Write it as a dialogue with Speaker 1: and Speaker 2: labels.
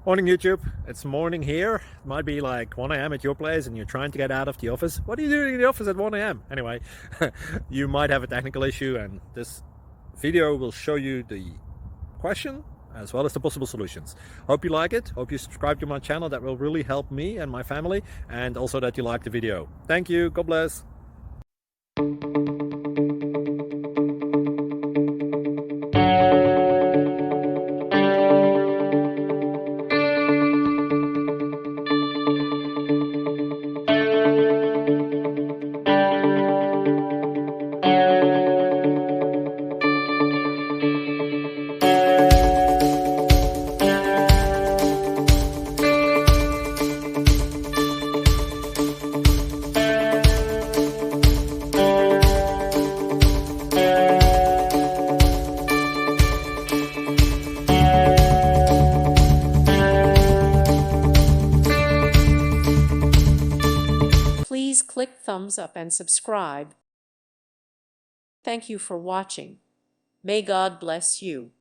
Speaker 1: Morning YouTube, it's morning here. It might be like 1 a.m. at your place and you're trying to get out of the office. What are you doing in the office at 1 a.m? Anyway, you might have a technical issue and this video will show you the question as well as the possible solutions. Hope you like it, hope you subscribe to my channel. That will really help me and my family, and also that you like the video. Thank you, God bless.
Speaker 2: Please click thumbs up and subscribe. Thank you for watching. May God bless you.